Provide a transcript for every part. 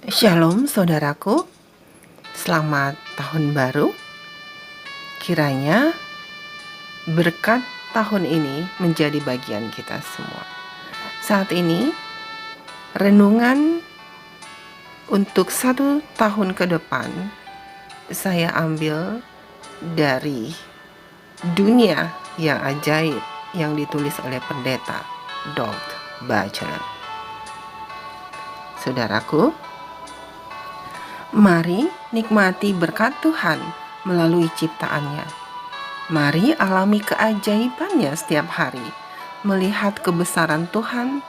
Shalom saudaraku, selamat tahun baru. Kiranya berkat tahun ini menjadi bagian kita semua. Saat ini renungan untuk 1 tahun ke depan saya ambil dari Dunia yang Ajaib yang ditulis oleh pendeta Doug Batchelor. Saudaraku, mari nikmati berkat Tuhan melalui ciptaannya. Mari alami keajaibannya setiap hari, melihat kebesaran Tuhan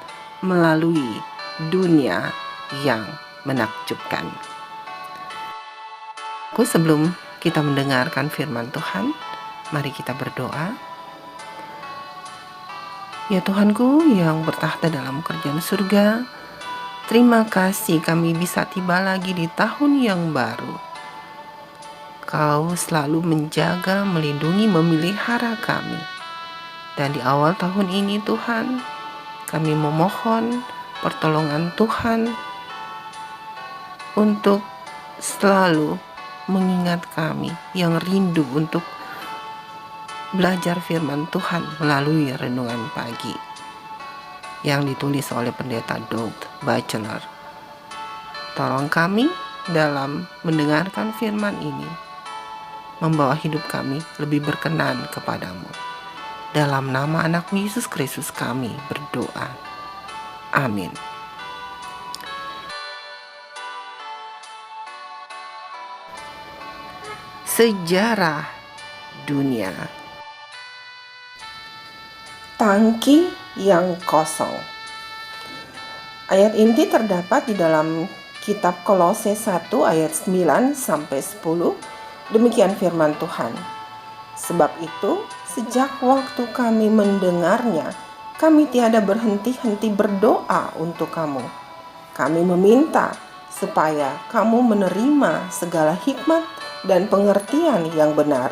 melalui dunia yang menakjubkan. Sebelum kita mendengarkan firman Tuhan, mari kita berdoa. Ya Tuhanku yang bertahta dalam kerajaan surga, terima kasih kami bisa tiba lagi di tahun yang baru. Kau selalu menjaga, melindungi, memelihara kami. Dan di awal tahun ini Tuhan, kami memohon pertolongan Tuhan untuk selalu mengingat kami yang rindu untuk belajar firman Tuhan melalui renungan pagi yang ditulis oleh pendeta Doug Batchelor. Tolong kami dalam mendengarkan firman ini, membawa hidup kami lebih berkenan kepadamu. Dalam nama anak Yesus Kristus kami berdoa. Amin. Sejarah dunia. Tangki yang kosong. Ayat inti terdapat di dalam kitab Kolose 1 ayat 9 sampai 10. Demikian firman Tuhan. Sebab itu, sejak waktu kami mendengarnya, kami tiada berhenti-henti berdoa untuk kamu. Kami meminta supaya kamu menerima segala hikmat dan pengertian yang benar,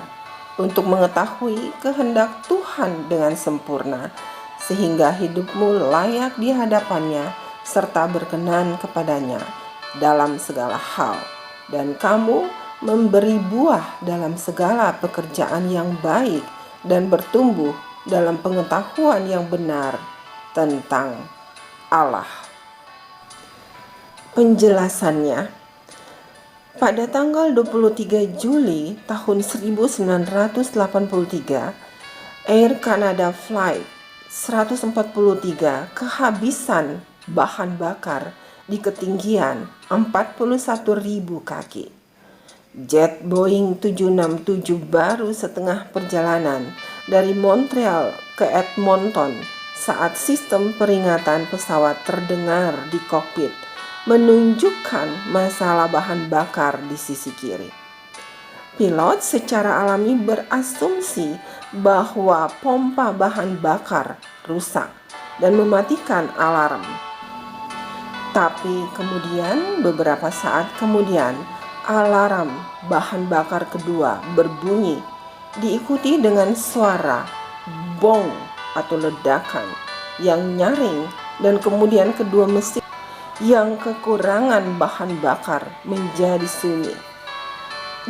untuk mengetahui kehendak Tuhan dengan sempurna, sehingga hidupmu layak di hadapannya, serta berkenan kepadanya dalam segala hal, dan kamu memberi buah dalam segala pekerjaan yang baik, dan bertumbuh dalam pengetahuan yang benar tentang Allah. Penjelasannya, pada tanggal 23 Juli tahun 1983, Air Canada Flight 143 kehabisan bahan bakar di ketinggian 41.000 kaki. Jet Boeing 767 baru setengah perjalanan dari Montreal ke Edmonton saat sistem peringatan pesawat terdengar di kokpit, menunjukkan masalah bahan bakar di sisi kiri. Pilot secara alami berasumsi bahwa pompa bahan bakar rusak dan mematikan alarm. Tapi kemudian, beberapa saat kemudian, alarm bahan bakar kedua berbunyi, diikuti dengan suara bong atau ledakan yang nyaring, dan kemudian kedua mesin yang kekurangan bahan bakar menjadi sunyi.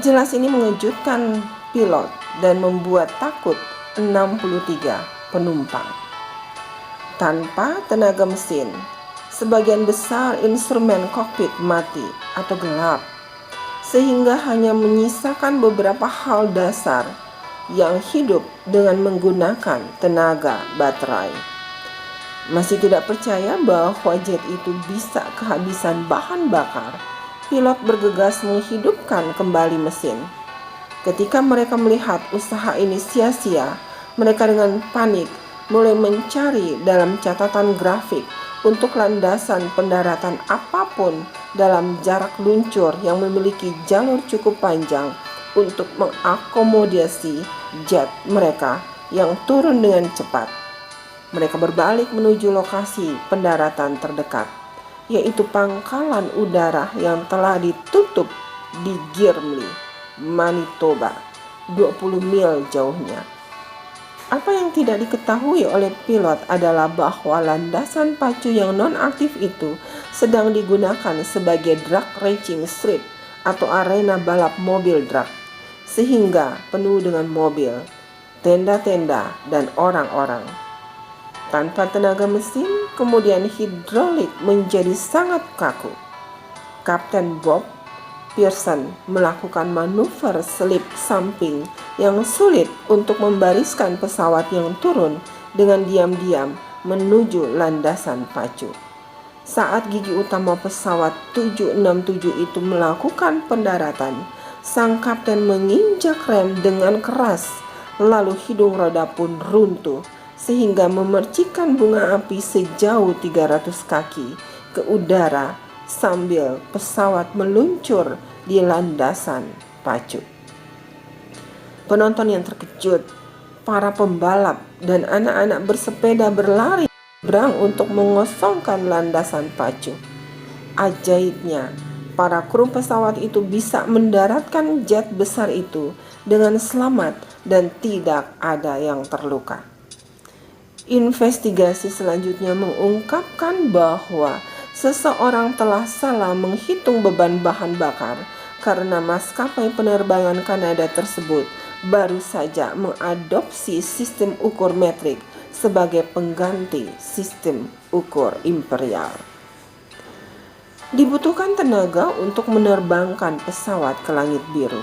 Jelas ini mengejutkan pilot dan membuat takut 63 penumpang. Tanpa tenaga mesin, sebagian besar instrumen kokpit mati atau gelap, sehingga hanya menyisakan beberapa hal dasar yang hidup dengan menggunakan tenaga baterai. Masih tidak percaya bahwa jet itu bisa kehabisan bahan bakar, pilot bergegas menghidupkan kembali mesin. Ketika mereka melihat usaha ini sia-sia, mereka dengan panik mulai mencari dalam catatan grafik untuk landasan pendaratan apapun dalam jarak luncur yang memiliki jalur cukup panjang untuk mengakomodasi jet mereka yang turun dengan cepat. Mereka berbalik menuju lokasi pendaratan terdekat, yaitu pangkalan udara yang telah ditutup di Girmly, Manitoba, 20 mil jauhnya. Apa yang tidak diketahui oleh pilot adalah bahwa landasan pacu yang non-aktif itu sedang digunakan sebagai drag racing strip atau arena balap mobil drag, sehingga penuh dengan mobil, tenda-tenda, dan orang-orang. Tanpa tenaga mesin, kemudian hidrolik menjadi sangat kaku. Kapten Bob Pearson melakukan manuver selip samping yang sulit untuk membariskan pesawat yang turun dengan diam-diam menuju landasan pacu. Saat gigi utama pesawat 767 itu melakukan pendaratan, sang kapten menginjak rem dengan keras, lalu hidung roda pun runtuh sehingga memercikkan bunga api sejauh 300 kaki ke udara sambil pesawat meluncur di landasan pacu. Penonton yang terkejut, para pembalap, dan anak-anak bersepeda berlari berang untuk mengosongkan landasan pacu. Ajaibnya, para kru pesawat itu bisa mendaratkan jet besar itu dengan selamat dan tidak ada yang terluka. Investigasi selanjutnya mengungkapkan bahwa seseorang telah salah menghitung beban bahan bakar karena maskapai penerbangan Kanada tersebut baru saja mengadopsi sistem ukur metrik sebagai pengganti sistem ukur imperial. Dibutuhkan tenaga untuk menerbangkan pesawat ke langit biru.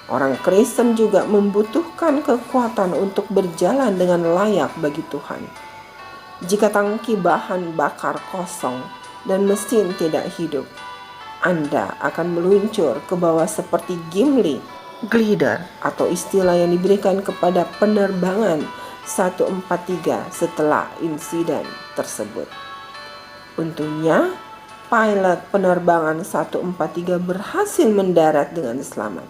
Orang Kristen juga membutuhkan kekuatan untuk berjalan dengan layak bagi Tuhan. Jika tangki bahan bakar kosong dan mesin tidak hidup, Anda akan meluncur ke bawah seperti Gimli glider atau istilah yang diberikan kepada penerbangan 143 setelah insiden tersebut. Untungnya, pilot penerbangan 143 berhasil mendarat dengan selamat.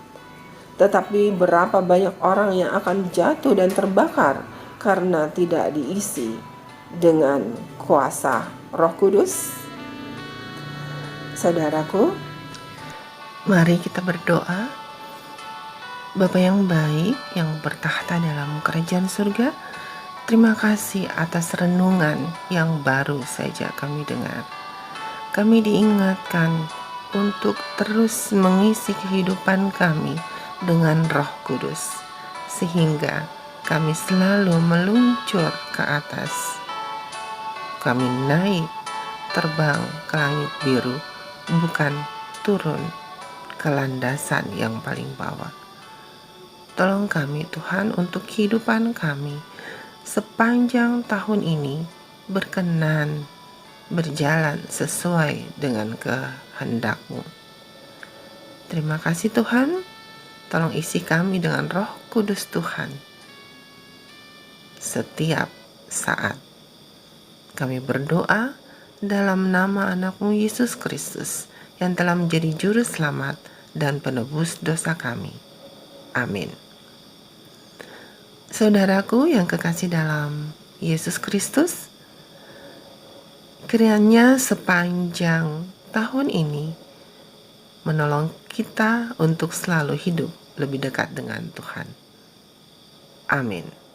Tetapi berapa banyak orang yang akan jatuh dan terbakar karena tidak diisi dengan kuasa Roh Kudus? Saudaraku, mari kita berdoa. Bapa yang baik yang bertahta dalam kerajaan surga, terima kasih atas renungan yang baru saja kami dengar. Kami diingatkan untuk terus mengisi kehidupan kami dengan Roh Kudus, sehingga kami selalu meluncur ke atas. Kami naik terbang ke langit biru, bukan turun ke landasan yang paling bawah. Tolong kami Tuhan untuk kehidupan kami sepanjang tahun ini berkenan berjalan sesuai dengan kehendak-Mu. Terima kasih Tuhan. Tolong isi kami dengan Roh Kudus Tuhan setiap saat. Kami berdoa dalam nama anak-Mu Yesus Kristus yang telah menjadi juru selamat dan penebus dosa kami. Amin. Saudaraku yang kekasih dalam Yesus Kristus, kiranya sepanjang tahun ini menolong kita untuk selalu hidup lebih dekat dengan Tuhan. Amin.